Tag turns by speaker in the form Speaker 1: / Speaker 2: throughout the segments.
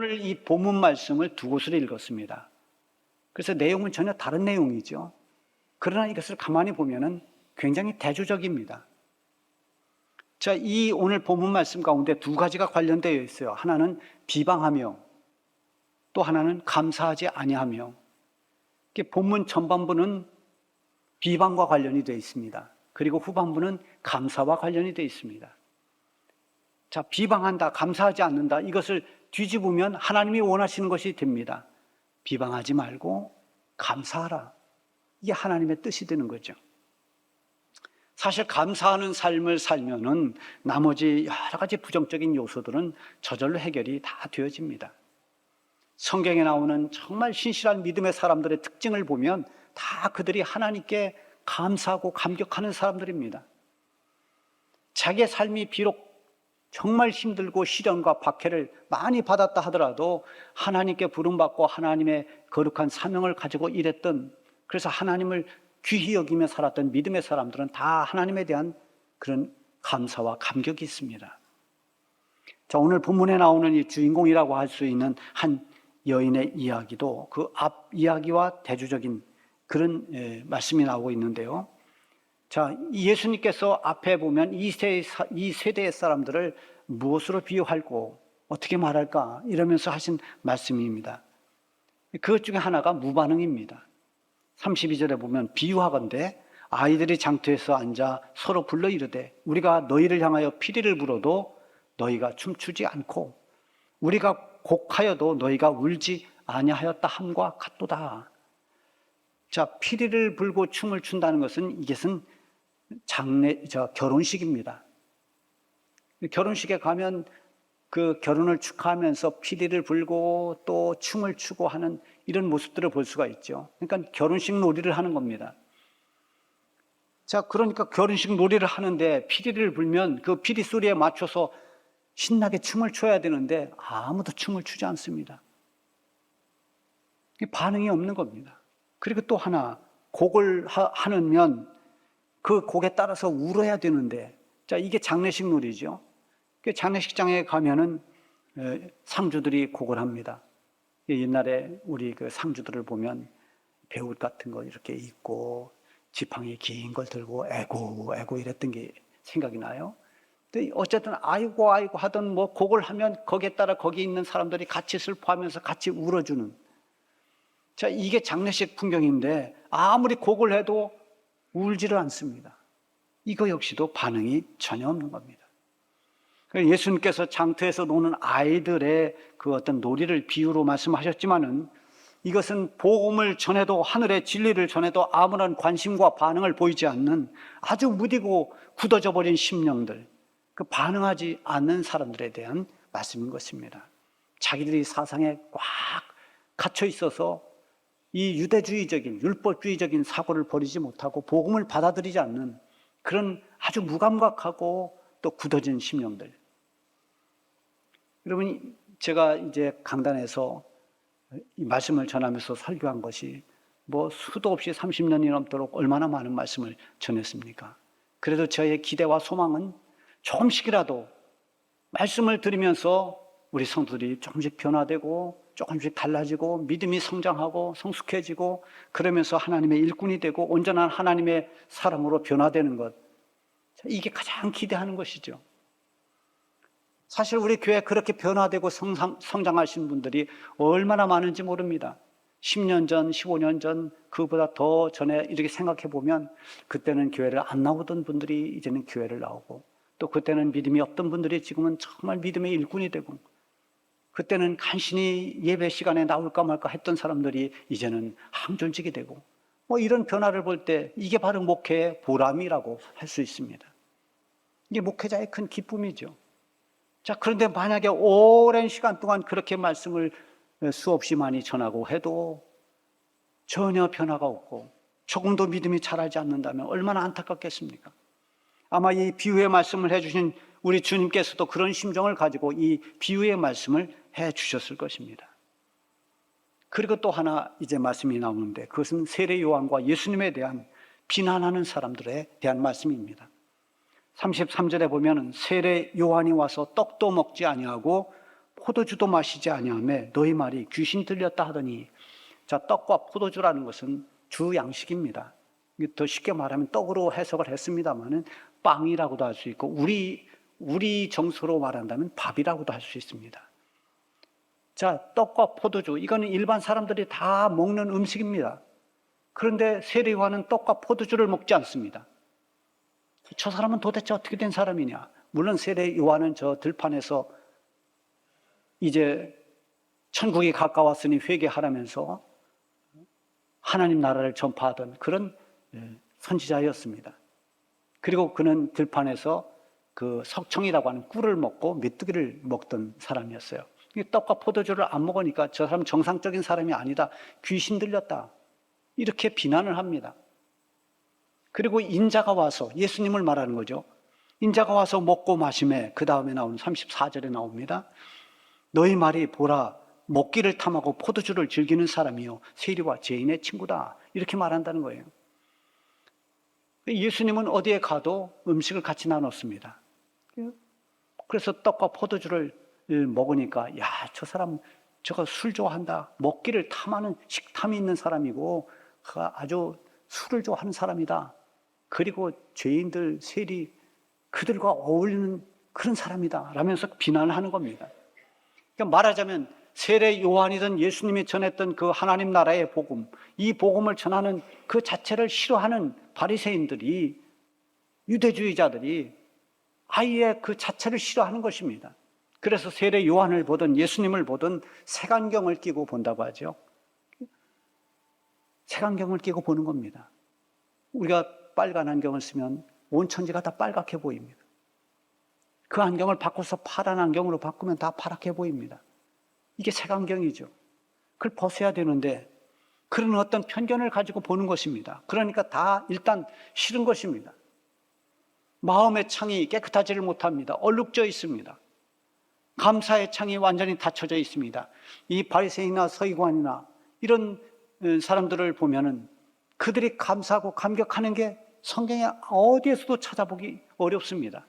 Speaker 1: 오늘 이 본문 말씀을 두 곳으로 읽었습니다. 그래서 내용은 전혀 다른 내용이죠. 그러나 이것을 가만히 보면은 굉장히 대조적입니다. 자, 이 오늘 본문 말씀 가운데 두 가지가 관련되어 있어요. 하나는 비방하며 또 하나는 감사하지 아니하며. 본문 전반부는 비방과 관련이 되어 있습니다. 그리고 후반부는 감사와 관련이 되어 있습니다. 자, 비방한다, 감사하지 않는다, 이것을 뒤집으면 하나님이 원하시는 것이 됩니다. 비방하지 말고 감사하라. 이게 하나님의 뜻이 되는 거죠. 사실 감사하는 삶을 살면은 나머지 여러 가지 부정적인 요소들은 저절로 해결이 다 되어집니다. 성경에 나오는 정말 신실한 믿음의 사람들의 특징을 보면 다 그들이 하나님께 감사하고 감격하는 사람들입니다. 자기의 삶이 비록 정말 힘들고 시련과 박해를 많이 받았다 하더라도 하나님께 부름받고 하나님의 거룩한 사명을 가지고 일했던, 그래서 하나님을 귀히 여기며 살았던 믿음의 사람들은 다 하나님에 대한 그런 감사와 감격이 있습니다. 자, 오늘 본문에 나오는 이 주인공이라고 할 수 있는 한 여인의 이야기도 그 앞 이야기와 대조적인 그런 말씀이 나오고 있는데요. 자, 예수님께서 앞에 보면 이 세대의 사람들을 무엇으로 비유하고 어떻게 말할까 이러면서 하신 말씀입니다. 그것 중에 하나가 무반응입니다. 32절에 보면 비유하건대 아이들이 장터에서 앉아 서로 불러 이르되 우리가 너희를 향하여 피리를 불어도 너희가 춤추지 않고 우리가 곡하여도 너희가 울지 아니하였다 함과 같도다. 자, 피리를 불고 춤을 춘다는 것은 이것은 결혼식입니다. 결혼식에 가면 그 결혼을 축하하면서 피리를 불고 또 춤을 추고 하는 이런 모습들을 볼 수가 있죠. 그러니까 결혼식 놀이를 하는 겁니다. 자, 그러니까 결혼식 놀이를 하는데 피리를 불면 그 피리 소리에 맞춰서 신나게 춤을 춰야 되는데 아무도 춤을 추지 않습니다. 반응이 없는 겁니다. 그리고 또 하나, 곡을 하면 그 곡에 따라서 울어야 되는데, 자, 이게 장례식 놀이죠. 장례식장에 가면은 상주들이 곡을 합니다. 옛날에 우리 그 상주들을 보면 배옷 같은 거 이렇게 입고 지팡이 긴 걸 들고 애고 이랬던 게 생각이 나요. 근데 어쨌든 아이고 하던 뭐 곡을 하면 거기에 따라 거기 있는 사람들이 같이 슬퍼하면서 같이 울어주는. 자, 이게 장례식 풍경인데 아무리 곡을 해도 울지를 않습니다. 이거 역시도 반응이 전혀 없는 겁니다. 예수님께서 장터에서 노는 아이들의 그 어떤 놀이를 비유로 말씀하셨지만은 이것은 복음을 전해도 하늘의 진리를 전해도 아무런 관심과 반응을 보이지 않는 아주 무디고 굳어져 버린 심령들, 그 반응하지 않는 사람들에 대한 말씀인 것입니다. 자기들이 사상에 꽉 갇혀 있어서 이 유대주의적인 율법주의적인 사고를 버리지 못하고 복음을 받아들이지 않는 그런 아주 무감각하고 또 굳어진 심령들. 여러분, 제가 이제 강단에서 이 말씀을 전하면서 설교한 것이 뭐 수도 없이 30년이 넘도록 얼마나 많은 말씀을 전했습니까? 그래도 저의 기대와 소망은 조금씩이라도 말씀을 들으면서 우리 성도들이 조금씩 변화되고 조금씩 달라지고 믿음이 성장하고 성숙해지고 그러면서 하나님의 일꾼이 되고 온전한 하나님의 사람으로 변화되는 것, 이게 가장 기대하는 것이죠. 사실 우리 교회 그렇게 변화되고 성장하신 분들이 얼마나 많은지 모릅니다. 10년 전, 15년 전, 그보다 더 전에 이렇게 생각해 보면 그때는 교회를 안 나오던 분들이 이제는 교회를 나오고, 또 그때는 믿음이 없던 분들이 지금은 정말 믿음의 일꾼이 되고, 그때는 간신히 예배 시간에 나올까 말까 했던 사람들이 이제는 항존직이 되고, 뭐 이런 변화를 볼 때 이게 바로 목회의 보람이라고 할 수 있습니다. 이게 목회자의 큰 기쁨이죠. 자, 그런데 만약에 오랜 시간 동안 그렇게 말씀을 수없이 많이 전하고 해도 전혀 변화가 없고 조금도 믿음이 자라지 않는다면 얼마나 안타깝겠습니까? 아마 이 비유의 말씀을 해주신 우리 주님께서도 그런 심정을 가지고 이 비유의 말씀을 해주셨을 것입니다. 그리고 또 하나 이제 말씀이 나오는데 그것은 세례 요한과 예수님에 대한 비난하는 사람들에 대한 말씀입니다. 33절에 보면 세례 요한이 와서 떡도 먹지 아니하고 포도주도 마시지 아니하며 너희 말이 귀신 들렸다 하더니, 자, 떡과 포도주라는 것은 주 양식입니다. 더 쉽게 말하면 떡으로 해석을 했습니다만은 빵이라고도 할 수 있고, 우리 정서로 말한다면 밥이라고도 할 수 있습니다. 자, 떡과 포도주, 이거는 일반 사람들이 다 먹는 음식입니다. 그런데 세례 요한은 떡과 포도주를 먹지 않습니다. 저 사람은 도대체 어떻게 된 사람이냐? 물론 세례 요한은 저 들판에서 이제 천국이 가까웠으니 회개하라면서 하나님 나라를 전파하던 그런 선지자였습니다. 그리고 그는 들판에서 그 석청이라고 하는 꿀을 먹고 메뚜기를 먹던 사람이었어요. 떡과 포도주를 안 먹으니까 저 사람은 정상적인 사람이 아니다, 귀신 들렸다, 이렇게 비난을 합니다. 그리고 인자가 와서, 예수님을 말하는 거죠. 인자가 와서 먹고 마시매, 그 다음에 나오는 34절에 나옵니다. 너희 말이 보라, 먹기를 탐하고 포도주를 즐기는 사람이요 세리와 죄인의 친구다, 이렇게 말한다는 거예요. 예수님은 어디에 가도 음식을 같이 나눴습니다. 그래서 떡과 포도주를 먹으니까, 야, 저 사람 저거 술 좋아한다, 먹기를 탐하는 식탐이 있는 사람이고 아주 술을 좋아하는 사람이다, 그리고 죄인들, 세리, 그들과 어울리는 그런 사람이다 라면서 비난을 하는 겁니다. 그러니까 말하자면 세례 요한이든 예수님이 전했던 그 하나님 나라의 복음, 이 복음을 전하는 그 자체를 싫어하는 바리새인들이, 유대주의자들이 아예 그 자체를 싫어하는 것입니다. 그래서 세례 요한을 보든 예수님을 보든 색안경을 끼고 본다고 하죠. 색안경을 끼고 보는 겁니다. 우리가 빨간 안경을 쓰면 온 천지가 다 빨갛게 보입니다. 그 안경을 바꿔서 파란 안경으로 바꾸면 다 파랗게 보입니다. 이게 색안경이죠. 그걸 벗어야 되는데 그런 어떤 편견을 가지고 보는 것입니다. 그러니까 다 일단 싫은 것입니다. 마음의 창이 깨끗하지를 못합니다. 얼룩져 있습니다. 감사의 창이 완전히 닫혀져 있습니다. 이 바리새인이나 서기관이나 이런 사람들을 보면은 그들이 감사하고 감격하는 게 성경에 어디에서도 찾아보기 어렵습니다.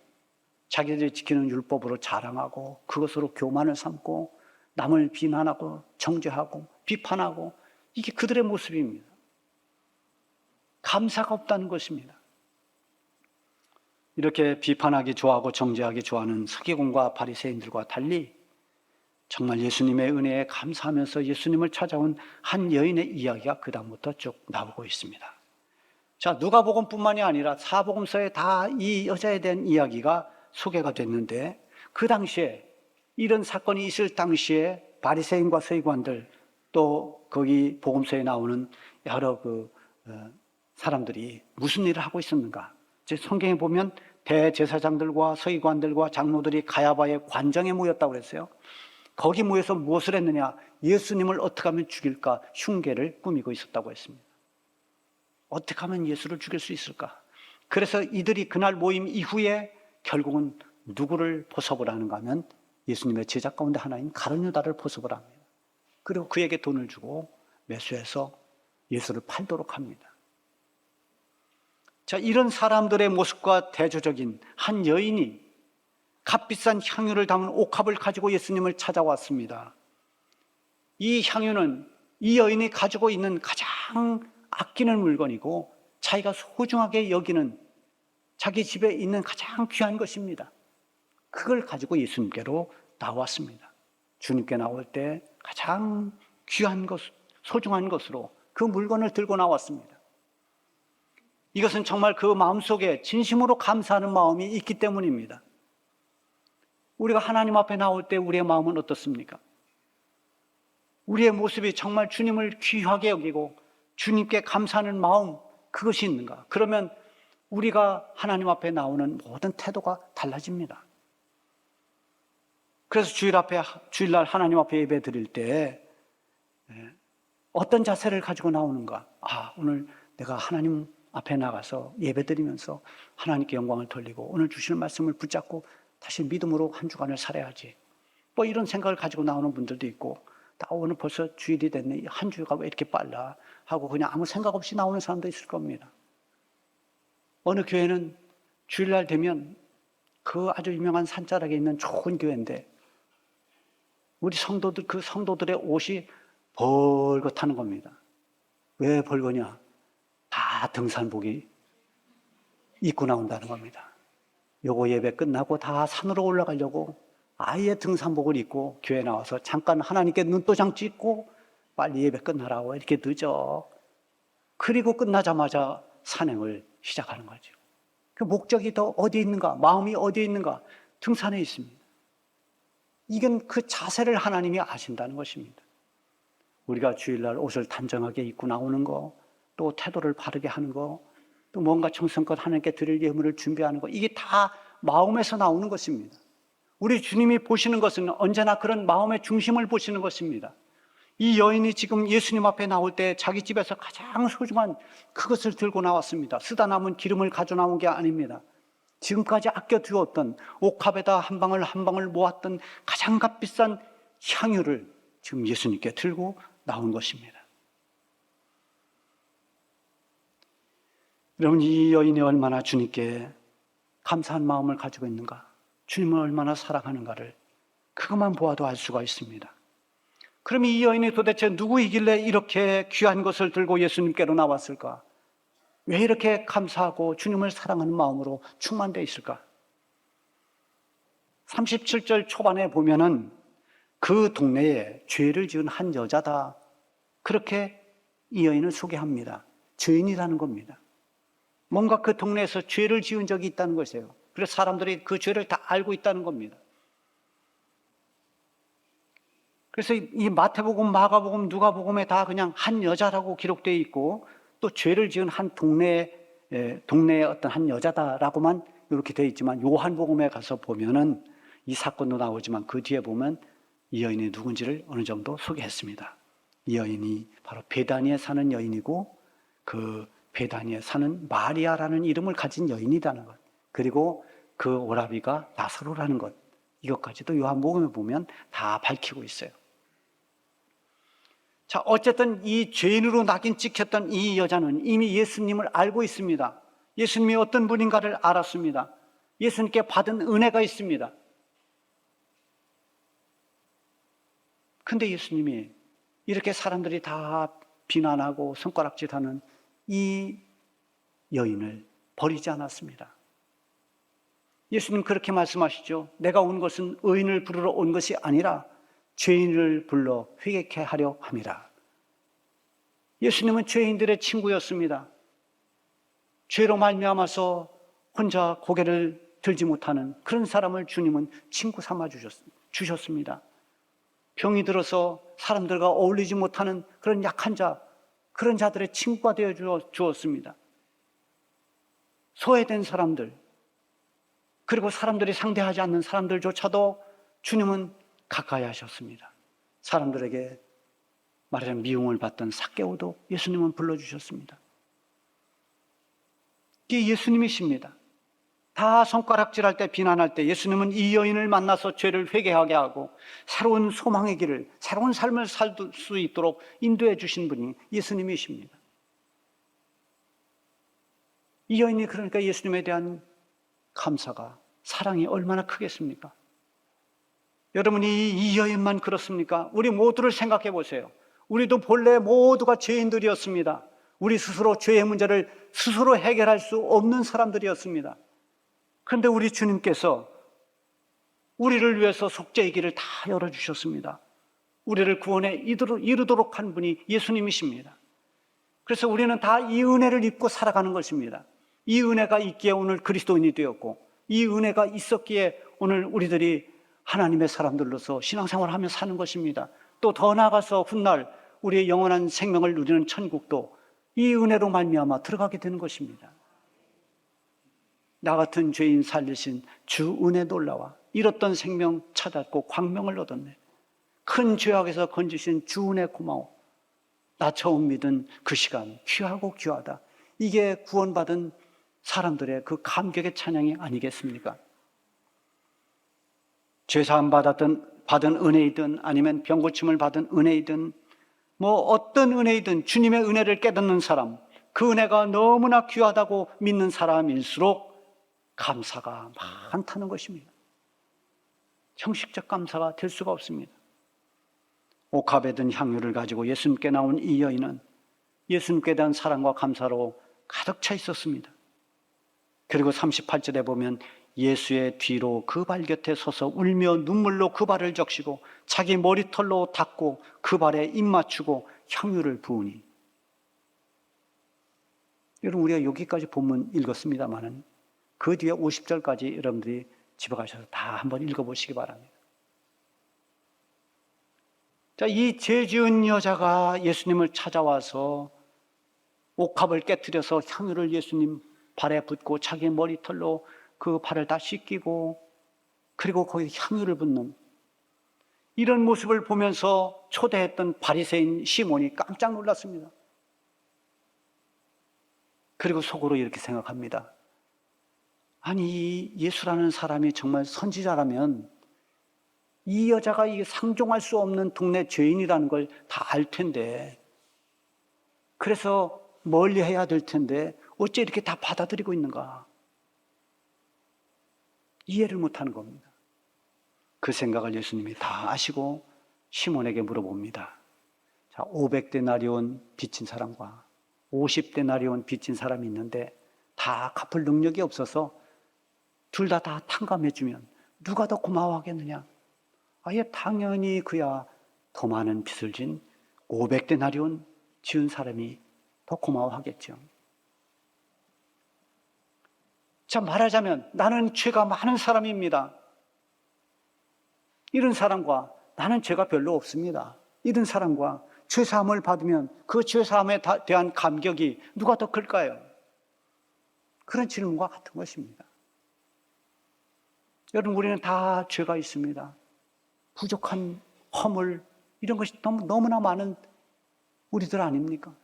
Speaker 1: 자기들이 지키는 율법으로 자랑하고 그것으로 교만을 삼고 남을 비난하고 정죄하고 비판하고, 이게 그들의 모습입니다. 감사가 없다는 것입니다. 이렇게 비판하기 좋아하고 정죄하기 좋아하는 서기관과 바리새인들과 달리 정말 예수님의 은혜에 감사하면서 예수님을 찾아온 한 여인의 이야기가 그 다음부터 쭉 나오고 있습니다. 자, 누가복음뿐만이 아니라 사복음서에 다 이 여자에 대한 이야기가 소개가 됐는데, 그 당시에 이런 사건이 있을 당시에 바리새인과 서기관들, 또 거기 복음서에 나오는 여러 사람들이 무슨 일을 하고 있었는가? 성경에 보면 대제사장들과 서기관들과 장로들이 가야바의 관정에 모였다고 그랬어요. 거기 모여서 무엇을 했느냐? 예수님을 어떻게 하면 죽일까 흉계를 꾸미고 있었다고 했습니다. 어떻게 하면 예수를 죽일 수 있을까? 그래서 이들이 그날 모임 이후에 결국은 누구를 포섭을 하는가 하면 예수님의 제자 가운데 하나인 가룟 유다를 포섭을 합니다. 그리고 그에게 돈을 주고 매수해서 예수를 팔도록 합니다. 자, 이런 사람들의 모습과 대조적인 한 여인이 값비싼 향유를 담은 옥합을 가지고 예수님을 찾아왔습니다. 이 향유는 이 여인이 가지고 있는 가장 아끼는 물건이고 자기가 소중하게 여기는 자기 집에 있는 가장 귀한 것입니다. 그걸 가지고 예수님께로 나왔습니다. 주님께 나올 때 가장 귀한 것, 소중한 것으로 그 물건을 들고 나왔습니다. 이것은 정말 그 마음속에 진심으로 감사하는 마음이 있기 때문입니다. 우리가 하나님 앞에 나올 때 우리의 마음은 어떻습니까? 우리의 모습이 정말 주님을 귀하게 여기고 주님께 감사하는 마음, 그것이 있는가? 그러면 우리가 하나님 앞에 나오는 모든 태도가 달라집니다. 그래서 주일날 하나님 앞에 예배 드릴 때 어떤 자세를 가지고 나오는가? 오늘 내가 하나님 앞에 나가서 예배 드리면서 하나님께 영광을 돌리고 오늘 주시는 말씀을 붙잡고 다시 믿음으로 한 주간을 살아야지. 뭐 이런 생각을 가지고 나오는 분들도 있고, 오늘 벌써 주일이 됐네, 한 주가 왜 이렇게 빨라 하고 그냥 아무 생각 없이 나오는 사람도 있을 겁니다. 어느 교회는 주일날 되면 그 아주 유명한 산자락에 있는 좋은 교회인데 우리 성도들, 그 성도들의 옷이 벌겋다는 겁니다. 왜 벌거냐? 다 등산복이 입고 나온다는 겁니다. 요거 예배 끝나고 다 산으로 올라가려고 아예 등산복을 입고 교회 나와서 잠깐 하나님께 눈도장 찍고 빨리 예배 끝나라고 이렇게 늦어. 그리고 끝나자마자 산행을 시작하는 거죠. 그 목적이 더 어디에 있는가? 마음이 어디에 있는가? 등산에 있습니다. 이건 그 자세를 하나님이 아신다는 것입니다. 우리가 주일날 옷을 단정하게 입고 나오는 거, 또 태도를 바르게 하는 거, 또 뭔가 정성껏 하나님께 드릴 예물을 준비하는 거, 이게 다 마음에서 나오는 것입니다. 우리 주님이 보시는 것은 언제나 그런 마음의 중심을 보시는 것입니다. 이 여인이 지금 예수님 앞에 나올 때 자기 집에서 가장 소중한 그것을 들고 나왔습니다. 쓰다 남은 기름을 가져 나온 게 아닙니다. 지금까지 아껴두었던 옥합에다 한 방울 한 방울 모았던 가장 값비싼 향유를 지금 예수님께 들고 나온 것입니다. 여러분, 이 여인이 얼마나 주님께 감사한 마음을 가지고 있는가, 주님을 얼마나 사랑하는가를 그것만 보아도 알 수가 있습니다. 그럼 이 여인이 도대체 누구이길래 이렇게 귀한 것을 들고 예수님께로 나왔을까? 왜 이렇게 감사하고 주님을 사랑하는 마음으로 충만되어 있을까? 37절 초반에 보면은 그 동네에 죄를 지은 한 여자다, 그렇게 이 여인을 소개합니다. 죄인이라는 겁니다. 뭔가 그 동네에서 죄를 지은 적이 있다는 것이에요. 그래서 사람들이 그 죄를 다 알고 있다는 겁니다. 그래서 이 마태복음, 마가복음, 누가복음에 다 그냥 한 여자라고 기록되어 있고, 또 죄를 지은 한 동네의 어떤 한 여자다라고만 이렇게 되어 있지만, 요한복음에 가서 보면은 이 사건도 나오지만 그 뒤에 보면 이 여인이 누군지를 어느 정도 소개했습니다. 이 여인이 바로 베다니에 사는 여인이고, 그 베다니에 사는 마리아라는 이름을 가진 여인이라는 것, 그리고 그 오라비가 나사로라는 것, 이것까지도 요한복음에 보면 다 밝히고 있어요. 자, 어쨌든 이 죄인으로 낙인 찍혔던 이 여자는 이미 예수님을 알고 있습니다. 예수님이 어떤 분인가를 알았습니다. 예수님께 받은 은혜가 있습니다. 근데 예수님이 이렇게 사람들이 다 비난하고 손가락질하는 이 여인을 버리지 않았습니다. 예수님 그렇게 말씀하시죠. 내가 온 것은 의인을 부르러 온 것이 아니라 죄인을 불러 회개케 하려 함이라. 예수님은 죄인들의 친구였습니다. 죄로 말미암아서 혼자 고개를 들지 못하는 그런 사람을 주님은 친구 삼아 주셨습니다. 병이 들어서 사람들과 어울리지 못하는 그런 약한 자, 그런 자들의 친구가 되어 주었습니다. 소외된 사람들, 그리고 사람들이 상대하지 않는 사람들조차도 주님은 가까이 하셨습니다. 사람들에게 말하자면 미움을 받던 삭개오도 예수님은 불러주셨습니다. 이게 예수님이십니다. 다 손가락질할 때, 비난할 때 예수님은 이 여인을 만나서 죄를 회개하게 하고 새로운 소망의 길을, 새로운 삶을 살 수 있도록 인도해 주신 분이 예수님이십니다. 이 여인이 그러니까 예수님에 대한 감사가, 사랑이 얼마나 크겠습니까? 여러분이 이 여인만 그렇습니까? 우리 모두를 생각해 보세요. 우리도 본래 모두가 죄인들이었습니다. 우리 스스로 죄의 문제를 스스로 해결할 수 없는 사람들이었습니다. 그런데 우리 주님께서 우리를 위해서 속죄의 길을 다 열어주셨습니다. 우리를 구원에 이르도록 한 분이 예수님이십니다. 그래서 우리는 다 이 은혜를 입고 살아가는 것입니다. 이 은혜가 있기에 오늘 그리스도인이 되었고, 이 은혜가 있었기에 오늘 우리들이 하나님의 사람들로서 신앙생활을 하며 사는 것입니다. 또 더 나아가서 훗날 우리의 영원한 생명을 누리는 천국도 이 은혜로 말미암아 들어가게 되는 것입니다. 나 같은 죄인 살리신 주 은혜 놀라와 잃었던 생명 찾았고 광명을 얻었네. 큰 죄악에서 건지신 주 은혜 고마워. 나 처음 믿은 그 시간 귀하고 귀하다. 이게 구원받은 사람들의 그 감격의 찬양이 아니겠습니까? 죄사함 받은 은혜이든 아니면 병고침을 받은 은혜이든 뭐 어떤 은혜이든 주님의 은혜를 깨닫는 사람, 그 은혜가 너무나 귀하다고 믿는 사람일수록 감사가 많다는 것입니다. 형식적 감사가 될 수가 없습니다. 옥합에 든 향유를 가지고 예수님께 나온 이 여인은 예수님께 대한 사랑과 감사로 가득 차 있었습니다. 그리고 38절에 보면 예수의 뒤로 그 발 곁에 서서 울며 눈물로 그 발을 적시고 자기 머리털로 닦고 그 발에 입 맞추고 향유를 부으니. 여러분, 우리가 여기까지 본문 읽었습니다마는 그 뒤에 50절까지 여러분들이 집에 가셔서 다 한번 읽어보시기 바랍니다. 자, 이 죄 지은 여자가 예수님을 찾아와서 옥합을 깨뜨려서 향유를 예수님 발에 붓고 자기 머리털로 그 발을 다 씻기고 그리고 거기 향유를 붓는 이런 모습을 보면서 초대했던 바리새인 시몬이 깜짝 놀랐습니다. 그리고 속으로 이렇게 생각합니다. 아니, 예수라는 사람이 정말 선지자라면 이 여자가 이게 상종할 수 없는 동네 죄인이라는 걸 다 알 텐데, 그래서 멀리 해야 될 텐데 어째 이렇게 다 받아들이고 있는가? 이해를 못하는 겁니다. 그 생각을 예수님이 다 아시고 시몬에게 물어봅니다. 자, 500데나리온 빚진 사람과 50데나리온 빚진 사람이 있는데 다 갚을 능력이 없어서 둘 다 탕감해주면 누가 더 고마워하겠느냐? 아예 당연히 그야 더 많은 빚을 진 500데나리온 지은 사람이 더 고마워하겠죠. 자, 말하자면 나는 죄가 많은 사람입니다. 이런 사람과 나는 죄가 별로 없습니다. 이런 사람과 죄사함을 받으면 그 죄사함에 대한 감격이 누가 더 클까요? 그런 질문과 같은 것입니다. 여러분, 우리는 다 죄가 있습니다. 부족한 허물, 이런 것이 너무나 많은 우리들 아닙니까?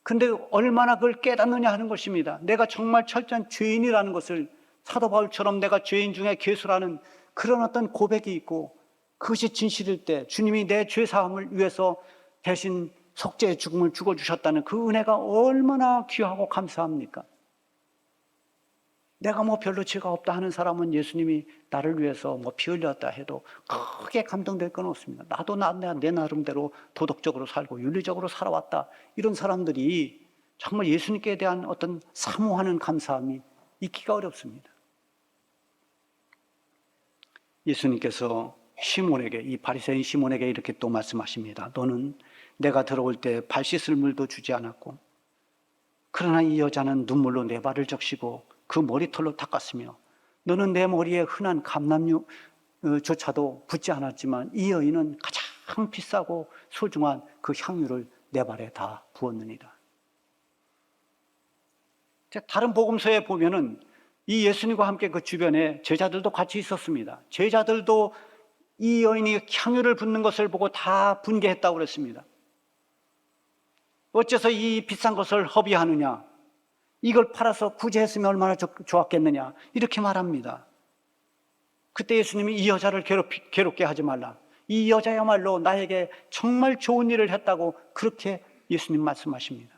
Speaker 1: 근데 얼마나 그걸 깨닫느냐 하는 것입니다. 내가 정말 철저한 죄인이라는 것을 사도 바울처럼 내가 죄인 중에 괴수라는 그런 어떤 고백이 있고 그것이 진실일 때 주님이 내 죄사함을 위해서 대신 속죄의 죽음을 죽어주셨다는 그 은혜가 얼마나 귀하고 감사합니까? 내가 뭐 별로 죄가 없다 하는 사람은 예수님이 나를 위해서 뭐 피 흘렸다 해도 크게 감동될 건 없습니다. 나도 내 나름대로 도덕적으로 살고 윤리적으로 살아왔다. 이런 사람들이 정말 예수님께 대한 어떤 사모하는 감사함이 있기가 어렵습니다. 예수님께서 시몬에게, 이 바리새인 시몬에게 이렇게 또 말씀하십니다. 너는 내가 들어올 때 발 씻을 물도 주지 않았고, 그러나 이 여자는 눈물로 내 발을 적시고 그 머리털로 닦았으며, 너는 내 머리에 흔한 감람유조차도 붓지 않았지만 이 여인은 가장 비싸고 소중한 그 향유를 내 발에 다 부었느니라. 다른 복음서에 보면은 이 예수님과 함께 그 주변에 제자들도 같이 있었습니다. 제자들도 이 여인이 향유를 붓는 것을 보고 다 분개했다고 그랬습니다. 어째서 이 비싼 것을 허비하느냐? 이걸 팔아서 구제했으면 얼마나 좋았겠느냐? 이렇게 말합니다. 그때 예수님이 이 여자를 괴롭게 하지 말라. 이 여자야말로 나에게 정말 좋은 일을 했다고 그렇게 예수님 말씀하십니다.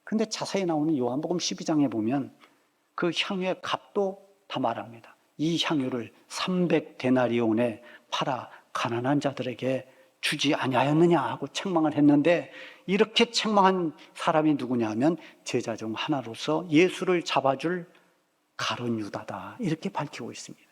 Speaker 1: 근데 자세히 나오는 요한복음 12장에 보면 그 향유의 값도 다 말합니다. 이 향유를 300데나리온에 팔아 가난한 자들에게 주지 아니하였느냐 하고 책망을 했는데, 이렇게 책망한 사람이 누구냐 하면 제자 중 하나로서 예수를 잡아줄 가룟 유다다, 이렇게 밝히고 있습니다.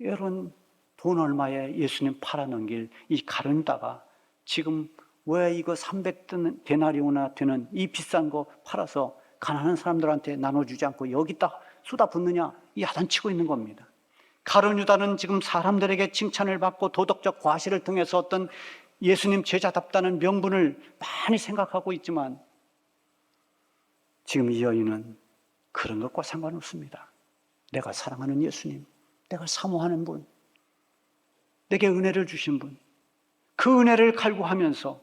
Speaker 1: 여러분, 돈 얼마에 예수님 팔아넘길 이 가룟 유다가 지금 왜 이거 300데나리온이나 되는 이 비싼 거 팔아서 가난한 사람들한테 나눠주지 않고 여기다 쏟아붓느냐, 야단치고 있는 겁니다. 가룟 유다는 지금 사람들에게 칭찬을 받고 도덕적 과시를 통해서 어떤 예수님 제자답다는 명분을 많이 생각하고 있지만, 지금 이 여인은 그런 것과 상관없습니다. 내가 사랑하는 예수님, 내가 사모하는 분, 내게 은혜를 주신 분, 그 은혜를 갈구하면서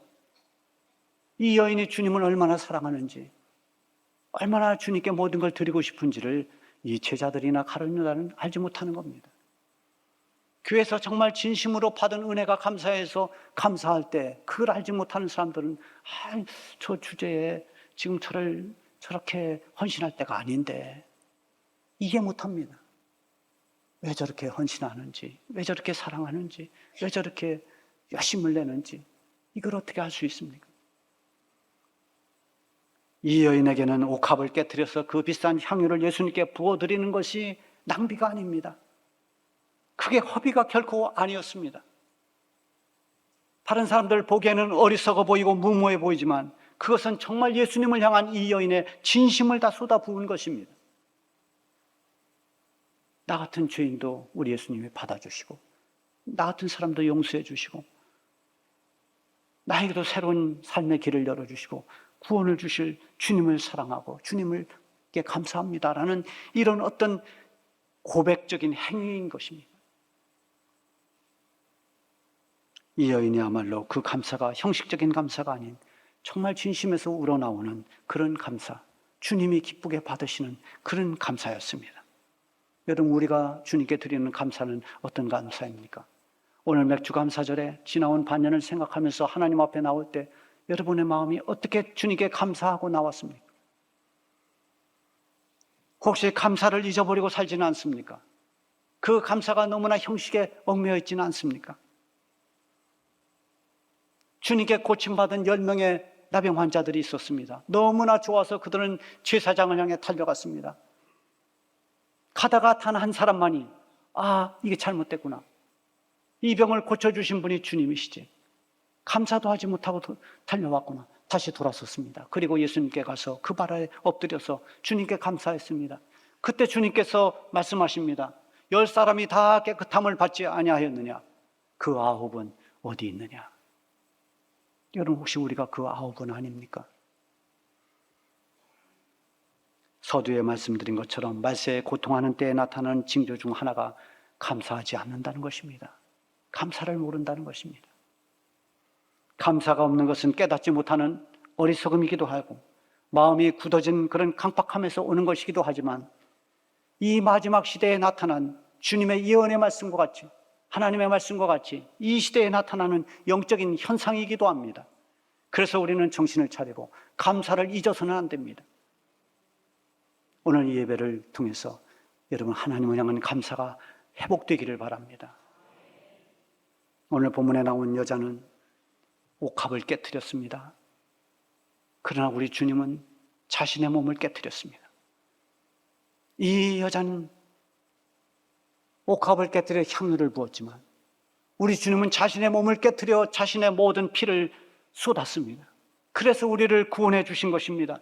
Speaker 1: 이 여인이 주님을 얼마나 사랑하는지, 얼마나 주님께 모든 걸 드리고 싶은지를 이 제자들이나 가룟 유다는 알지 못하는 겁니다. 교회에서 정말 진심으로 받은 은혜가 감사해서 감사할 때 그걸 알지 못하는 사람들은 저 주제에 지금 저렇게 헌신할 때가 아닌데, 이해 못합니다. 왜 저렇게 헌신하는지, 왜 저렇게 사랑하는지, 왜 저렇게 열심을 내는지, 이걸 어떻게 알 수 있습니까? 이 여인에게는 옥합을 깨뜨려서 그 비싼 향유를 예수님께 부어드리는 것이 낭비가 아닙니다. 그게 허비가 결코 아니었습니다. 다른 사람들 보기에는 어리석어 보이고 무모해 보이지만 그것은 정말 예수님을 향한 이 여인의 진심을 다 쏟아부은 것입니다. 나 같은 죄인도 우리 예수님이 받아주시고, 나 같은 사람도 용서해 주시고, 나에게도 새로운 삶의 길을 열어주시고 구원을 주실 주님을 사랑하고 주님께 감사합니다라는 이런 어떤 고백적인 행위인 것입니다. 이 여인이야말로 그 감사가 형식적인 감사가 아닌 정말 진심에서 우러나오는 그런 감사, 주님이 기쁘게 받으시는 그런 감사였습니다. 여러분, 우리가 주님께 드리는 감사는 어떤 감사입니까? 오늘 맥주감사절에 지나온 반년을 생각하면서 하나님 앞에 나올 때 여러분의 마음이 어떻게 주님께 감사하고 나왔습니까? 혹시 감사를 잊어버리고 살지는 않습니까? 그 감사가 너무나 형식에 얽매여 있지는 않습니까? 주님께 고침받은 10명의 나병 환자들이 있었습니다. 너무나 좋아서 그들은 제사장을 향해 달려갔습니다. 가다가 단 한 사람만이 이게 잘못됐구나. 이 병을 고쳐주신 분이 주님이시지. 감사도 하지 못하고 달려왔구나. 다시 돌아섰습니다. 그리고 예수님께 가서 그 발 아래 엎드려서 주님께 감사했습니다. 그때 주님께서 말씀하십니다. 10사람이 다 깨끗함을 받지 아니하였느냐? 그 9은 어디 있느냐? 여러분, 혹시 우리가 그 9은 아닙니까? 서두에 말씀드린 것처럼 말세에 고통하는 때에 나타나는 징조 중 하나가 감사하지 않는다는 것입니다. 감사를 모른다는 것입니다. 감사가 없는 것은 깨닫지 못하는 어리석음이기도 하고 마음이 굳어진 그런 강팍함에서 오는 것이기도 하지만 이 마지막 시대에 나타난 주님의 예언의 말씀과 같이, 하나님의 말씀과 같이 이 시대에 나타나는 영적인 현상이기도 합니다. 그래서 우리는 정신을 차리고 감사를 잊어서는 안 됩니다. 오늘 이 예배를 통해서 여러분, 하나님을 향한 감사가 회복되기를 바랍니다. 오늘 본문에 나온 여자는 옥합을 깨뜨렸습니다. 그러나 우리 주님은 자신의 몸을 깨뜨렸습니다. 이 여자는 옥합을 깨뜨려 향유를 부었지만 우리 주님은 자신의 몸을 깨뜨려 자신의 모든 피를 쏟았습니다. 그래서 우리를 구원해 주신 것입니다.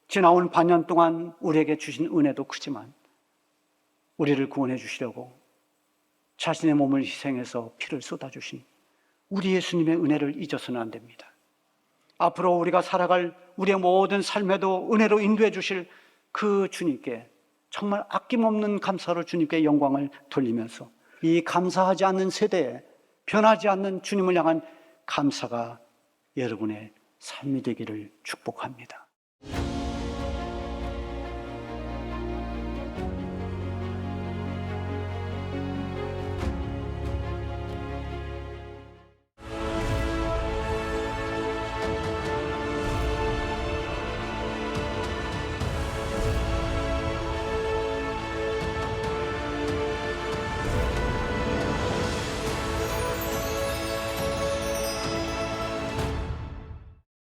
Speaker 1: 지나온 반년 동안 우리에게 주신 은혜도 크지만 우리를 구원해 주시려고 자신의 몸을 희생해서 피를 쏟아주신 우리 예수님의 은혜를 잊어서는 안 됩니다. 앞으로 우리가 살아갈 우리의 모든 삶에도 은혜로 인도해 주실 그 주님께 정말 아낌없는 감사로 주님께 영광을 돌리면서 이 감사하지 않는 세대에 변하지 않는 주님을 향한 감사가 여러분의 삶이 되기를 축복합니다.